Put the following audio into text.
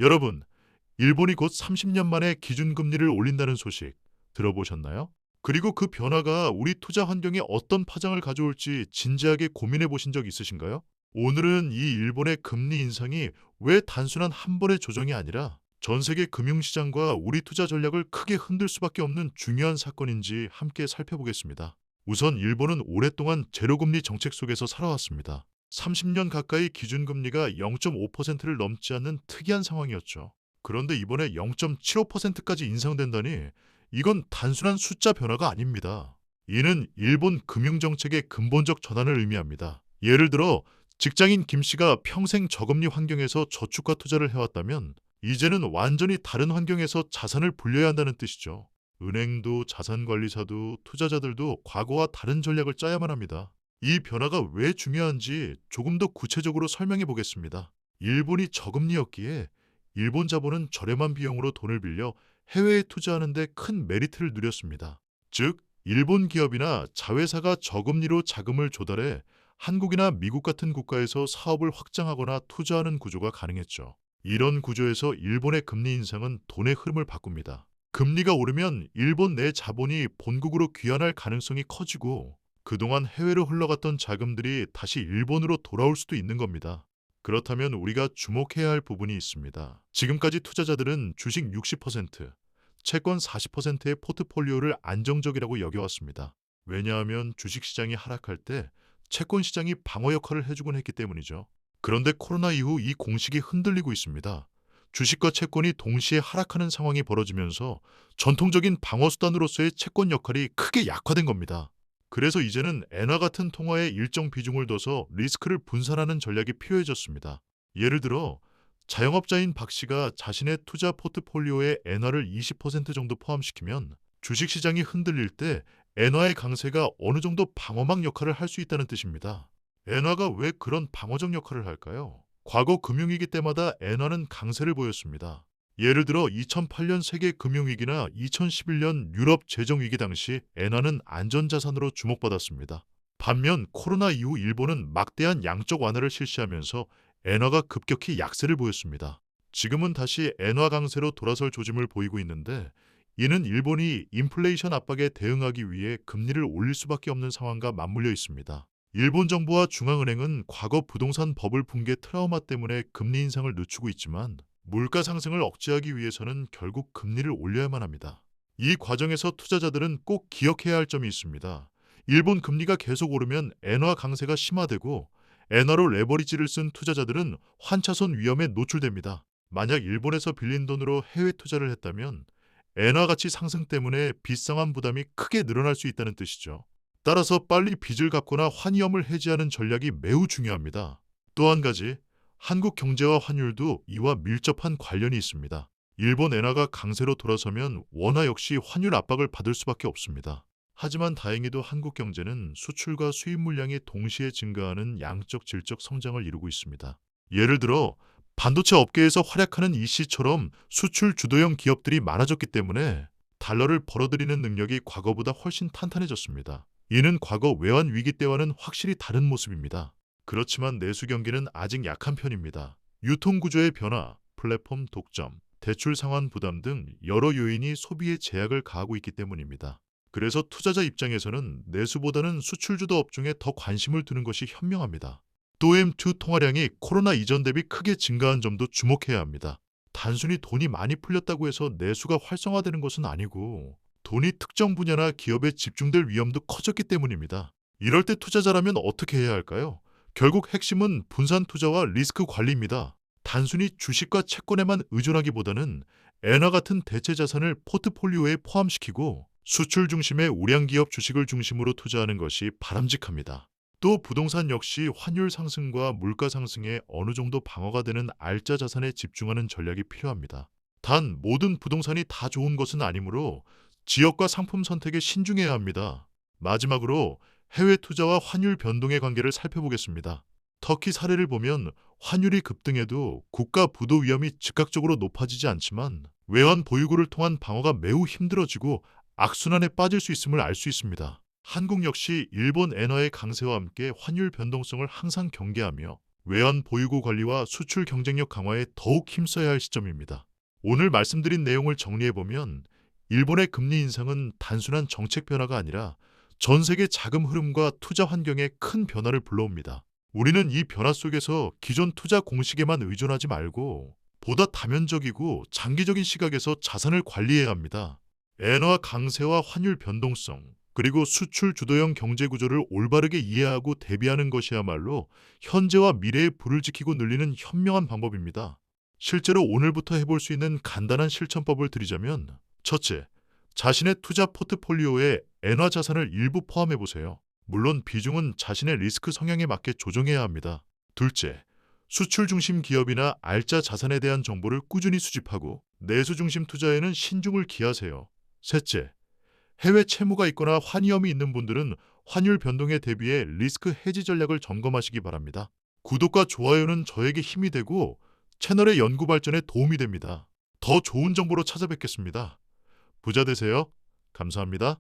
여러분, 일본이 곧 30년 만에 기준금리를 올린다는 소식 들어보셨나요? 그리고 그 변화가 우리 투자 환경에 어떤 파장을 가져올지 진지하게 고민해 보신 적 있으신가요? 오늘은 이 일본의 금리 인상이 왜 단순한 한 번의 조정이 아니라 전 세계 금융시장과 우리 투자 전략을 크게 흔들 수밖에 없는 중요한 사건인지 함께 살펴보겠습니다. 우선 일본은 오랫동안 제로금리 정책 속에서 살아왔습니다. 30년 가까이 기준금리가 0.5%를 넘지 않는 특이한 상황이었죠. 그런데 이번에 0.75%까지 인상된다니 이건 단순한 숫자 변화가 아닙니다. 이는 일본 금융정책의 근본적 전환을 의미합니다. 예를 들어 직장인 김 씨가 평생 저금리 환경에서 저축과 투자를 해왔다면 이제는 완전히 다른 환경에서 자산을 불려야 한다는 뜻이죠. 은행도 자산관리사도 투자자들도 과거와 다른 전략을 짜야만 합니다. 이 변화가 왜 중요한지 조금 더 구체적으로 설명해 보겠습니다. 일본이 저금리였기에 일본 자본은 저렴한 비용으로 돈을 빌려 해외에 투자하는 데 큰 메리트를 누렸습니다. 즉, 일본 기업이나 자회사가 저금리로 자금을 조달해 한국이나 미국 같은 국가에서 사업을 확장하거나 투자하는 구조가 가능했죠. 이런 구조에서 일본의 금리 인상은 돈의 흐름을 바꿉니다. 금리가 오르면 일본 내 자본이 본국으로 귀환할 가능성이 커지고 그동안 해외로 흘러갔던 자금들이 다시 일본으로 돌아올 수도 있는 겁니다. 그렇다면 우리가 주목해야 할 부분이 있습니다. 지금까지 투자자들은 주식 60%, 채권 40%의 포트폴리오를 안정적이라고 여겨왔습니다. 왜냐하면 주식시장이 하락할 때 채권 시장이 방어 역할을 해주곤 했기 때문이죠. 그런데 코로나 이후 이 공식이 흔들리고 있습니다. 주식과 채권이 동시에 하락하는 상황이 벌어지면서 전통적인 방어 수단으로서의 채권 역할이 크게 약화된 겁니다. 그래서 이제는 엔화 같은 통화에 일정 비중을 둬서 리스크를 분산하는 전략이 필요해졌습니다. 예를 들어 자영업자인 박 씨가 자신의 투자 포트폴리오에 엔화를 20% 정도 포함시키면 주식시장이 흔들릴 때 엔화의 강세가 어느 정도 방어막 역할을 할 수 있다는 뜻입니다. 엔화가 왜 그런 방어적 역할을 할까요? 과거 금융위기 때마다 엔화는 강세를 보였습니다. 예를 들어 2008년 세계 금융위기나 2011년 유럽 재정위기 당시 엔화는 안전자산으로 주목받았습니다. 반면 코로나 이후 일본은 막대한 양적 완화를 실시하면서 엔화가 급격히 약세를 보였습니다. 지금은 다시 엔화 강세로 돌아설 조짐을 보이고 있는데 이는 일본이 인플레이션 압박에 대응하기 위해 금리를 올릴 수밖에 없는 상황과 맞물려 있습니다. 일본 정부와 중앙은행은 과거 부동산 버블 붕괴 트라우마 때문에 금리 인상을 늦추고 있지만 물가 상승을 억제하기 위해서는 결국 금리를 올려야만 합니다. 이 과정에서 투자자들은 꼭 기억해야 할 점이 있습니다. 일본 금리가 계속 오르면 엔화 강세가 심화되고 엔화로 레버리지를 쓴 투자자들은 환차손 위험에 노출됩니다. 만약 일본에서 빌린 돈으로 해외 투자를 했다면 엔화 가치 상승 때문에 빚상환 부담이 크게 늘어날 수 있다는 뜻이죠. 따라서 빨리 빚을 갚거나 환위험을 해지하는 전략이 매우 중요합니다. 또 한 가지, 한국 경제와 환율도 이와 밀접한 관련이 있습니다. 일본 엔화가 강세로 돌아서면 원화 역시 환율 압박을 받을 수밖에 없습니다. 하지만 다행히도 한국 경제는 수출과 수입 물량이 동시에 증가하는 양적 질적 성장을 이루고 있습니다. 예를 들어 반도체 업계에서 활약하는 이씨처럼 수출 주도형 기업들이 많아졌기 때문에 달러를 벌어들이는 능력이 과거보다 훨씬 탄탄해졌습니다. 이는 과거 외환 위기 때와는 확실히 다른 모습입니다. 그렇지만 내수 경기는 아직 약한 편입니다. 유통 구조의 변화, 플랫폼 독점, 대출 상환 부담 등 여러 요인이 소비에 제약을 가하고 있기 때문입니다. 그래서 투자자 입장에서는 내수보다는 수출 주도 업종에 더 관심을 두는 것이 현명합니다. 또 M2 통화량이 코로나 이전 대비 크게 증가한 점도 주목해야 합니다. 단순히 돈이 많이 풀렸다고 해서 내수가 활성화되는 것은 아니고 돈이 특정 분야나 기업에 집중될 위험도 커졌기 때문입니다. 이럴 때 투자자라면 어떻게 해야 할까요? 결국 핵심은 분산 투자와 리스크 관리입니다. 단순히 주식과 채권에만 의존하기보다는 엔화 같은 대체 자산을 포트폴리오에 포함시키고 수출 중심의 우량 기업 주식을 중심으로 투자하는 것이 바람직합니다. 또 부동산 역시 환율 상승과 물가 상승에 어느 정도 방어가 되는 알짜 자산에 집중하는 전략이 필요합니다. 단 모든 부동산이 다 좋은 것은 아니므로 지역과 상품 선택에 신중해야 합니다. 마지막으로 해외 투자와 환율 변동의 관계를 살펴보겠습니다. 터키 사례를 보면 환율이 급등해도 국가 부도 위험이 즉각적으로 높아지지 않지만 외환 보유고를 통한 방어가 매우 힘들어지고 악순환에 빠질 수 있음을 알 수 있습니다. 한국 역시 일본 엔화의 강세와 함께 환율 변동성을 항상 경계하며 외환 보유고 관리와 수출 경쟁력 강화에 더욱 힘써야 할 시점입니다. 오늘 말씀드린 내용을 정리해보면 일본의 금리 인상은 단순한 정책 변화가 아니라 전 세계 자금 흐름과 투자 환경에 큰 변화를 불러옵니다. 우리는 이 변화 속에서 기존 투자 공식에만 의존하지 말고 보다 다면적이고 장기적인 시각에서 자산을 관리해야 합니다. 엔화 강세와 환율 변동성, 그리고 수출 주도형 경제 구조를 올바르게 이해하고 대비하는 것이야말로 현재와 미래의 불을 지키고 늘리는 현명한 방법입니다. 실제로 오늘부터 해볼 수 있는 간단한 실천법을 드리자면, 첫째, 자신의 투자 포트폴리오에 엔화 자산을 일부 포함해 보세요. 물론 비중은 자신의 리스크 성향에 맞게 조정해야 합니다. 둘째, 수출 중심 기업이나 알짜 자산에 대한 정보를 꾸준히 수집하고 내수 중심 투자에는 신중을 기하세요. 셋째, 해외 채무가 있거나 환위험이 있는 분들은 환율 변동에 대비해 리스크 해지 전략을 점검하시기 바랍니다. 구독과 좋아요는 저에게 힘이 되고 채널의 연구 발전에 도움이 됩니다. 더 좋은 정보로 찾아뵙겠습니다. 부자 되세요. 감사합니다.